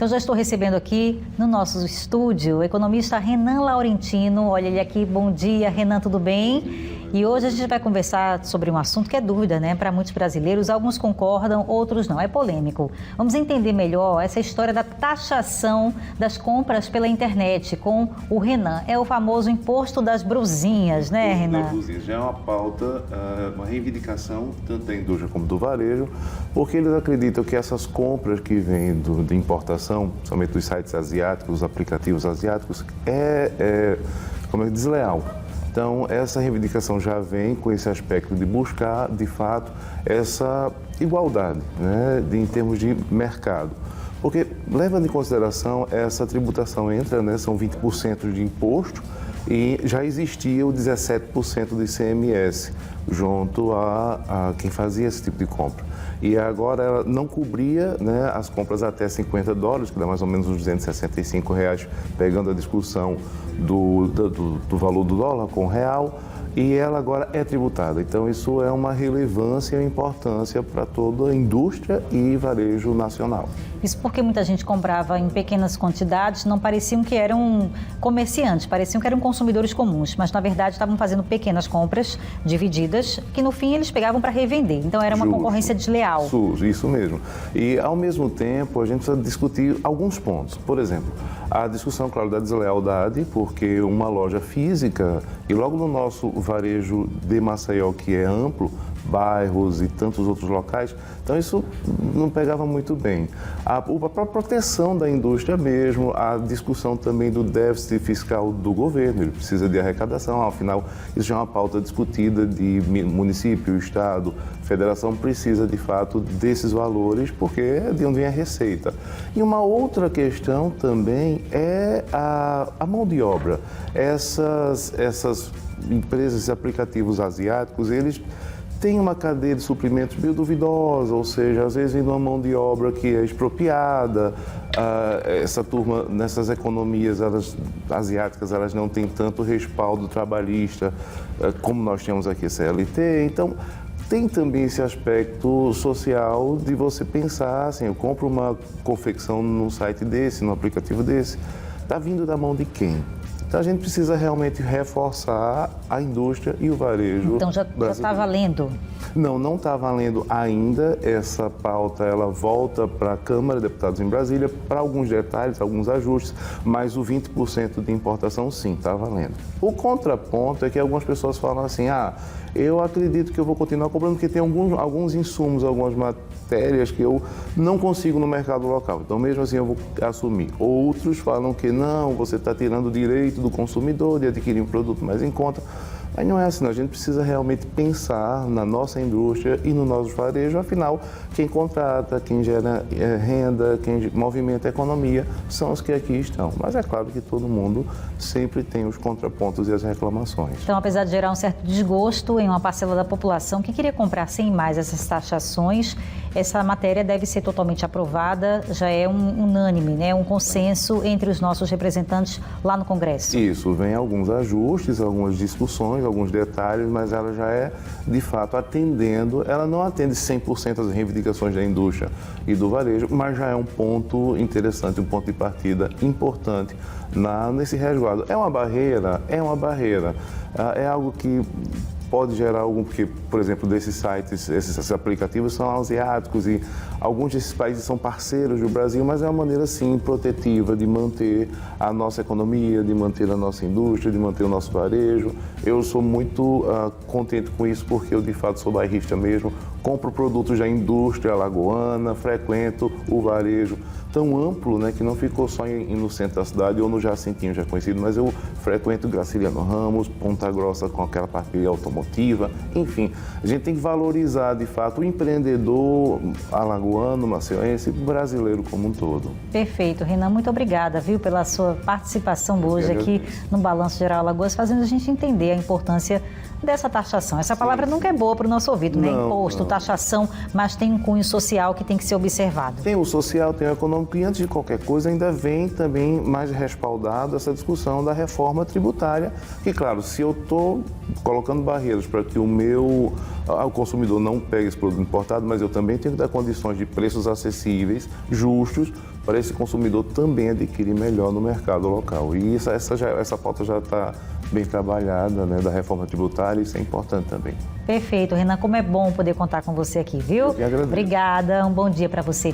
Então já estou recebendo aqui no nosso estúdio o economista Renan Laurentino. Olha ele aqui, bom dia Renan, tudo bem? E hoje a gente vai conversar sobre um assunto que é dúvida, né? Para muitos brasileiros, alguns concordam, outros não, é polêmico. Vamos entender melhor essa história da taxação das compras pela internet com o Renan. É o famoso imposto das brusinhas, né, Renan? Brusinhas já é uma pauta, uma reivindicação, tanto da indústria como do varejo, porque eles acreditam que essas compras que vêm de importação, somente dos sites asiáticos, os aplicativos asiáticos, como é desleal. Então, essa reivindicação já vem com esse aspecto de buscar, de fato, essa igualdade, né, em termos de mercado. Porque, levando em consideração, essa tributação entra, né, são 20% de imposto e já existia o 17% de ICMS junto a quem fazia esse tipo de compra. E agora ela não cobria, né, as compras até $50, que dá mais ou menos uns R$265, pegando a discussão do valor do dólar com o real, e ela agora é tributada. Então isso é uma relevância e importância para toda a indústria e varejo nacional. Isso porque muita gente comprava em pequenas quantidades, não pareciam que eram comerciantes, pareciam que eram consumidores comuns, mas na verdade estavam fazendo pequenas compras divididas, que no fim eles pegavam para revender. Então era uma concorrência desleal. Isso mesmo. E ao mesmo tempo a gente precisa discutir alguns pontos. Por exemplo, a discussão, claro, da deslealdade, porque uma loja física, e logo no nosso varejo de Maceió, que é amplo, bairros e tantos outros locais, então isso não pegava muito bem. A própria proteção da indústria mesmo, a discussão também do déficit fiscal do governo, ele precisa de arrecadação, afinal isso já é uma pauta discutida de município, estado, federação, precisa de fato desses valores porque é de onde vem a receita. E uma outra questão também é a mão de obra. Essas empresas, esses aplicativos asiáticos, eles tem uma cadeia de suprimentos meio duvidosa, ou seja, às vezes vem de uma mão de obra que é expropriada. Essa turma, nessas economias asiáticas, elas não têm tanto respaldo trabalhista como nós temos aqui, CLT. Então, tem também esse aspecto social de você pensar assim, eu compro uma confecção num site desse, num aplicativo desse, está vindo da mão de quem? Então, a gente precisa realmente reforçar a indústria e o varejo. Então, já está valendo? Não está valendo ainda. Essa pauta, ela volta para a Câmara de Deputados em Brasília para alguns detalhes, alguns ajustes, mas o 20% de importação, sim, está valendo. O contraponto é que algumas pessoas falam assim, eu acredito que eu vou continuar comprando porque tem alguns insumos, algumas matérias que eu não consigo no mercado local. Então, mesmo assim, eu vou assumir. Outros falam que não, você está tirando o direito do consumidor de adquirir um produto mais em conta. Mas não é assim, não. A gente precisa realmente pensar na nossa indústria e no nosso varejo. Afinal, quem contrata, quem gera renda, quem movimenta a economia, são os que aqui estão. Mas é claro que todo mundo sempre tem os contrapontos e as reclamações. Então, apesar de gerar um certo desgosto em uma parcela da população que queria comprar sem mais essas taxações, essa matéria deve ser totalmente aprovada, já é unânime, né? Um consenso entre os nossos representantes lá no Congresso. Isso, vem alguns ajustes, algumas discussões, alguns detalhes, mas ela já é, de fato, atendendo, ela não atende 100% às reivindicações da indústria e do varejo, mas já é um ponto interessante, um ponto de partida importante nesse resguardo. É uma barreira? É uma barreira. É algo que pode gerar algum, porque, por exemplo, desses sites, esses aplicativos são asiáticos e alguns desses países são parceiros do Brasil, mas é uma maneira, sim, protetiva de manter a nossa economia, de manter a nossa indústria, de manter o nosso varejo. Eu sou muito contente com isso porque eu, de fato, sou bairrista mesmo, compro produtos da indústria alagoana, frequento o varejo tão amplo, né, que não ficou só no centro da cidade ou no Jacintinho, já conhecido, mas eu frequento Graciliano Ramos, Ponta Grossa com aquela parte automotiva, enfim, a gente tem que valorizar de fato o empreendedor alagoano, maceiense, brasileiro como um todo. Perfeito, Renan, muito obrigada, viu, pela sua participação hoje aqui no Balanço Geral Alagoas, fazendo a gente entender a importância dessa taxação. Essa palavra nunca é boa para o nosso ouvido, né? Imposto, taxação, mas tem um cunho social que tem que ser observado. Tem o social, tem o econômico e antes de qualquer coisa ainda vem também mais respaldado essa discussão da reforma tributária, que claro, se eu estou colocando barreiras para que o consumidor não pegue esse produto importado, mas eu também tenho que dar condições de preços acessíveis, justos, para esse consumidor também adquirir melhor no mercado local. E essa pauta já está bem trabalhada, né, da reforma tributária, isso é importante também. Perfeito, Renan, como é bom poder contar com você aqui, viu? Eu que agradeço. Obrigada, um bom dia para você.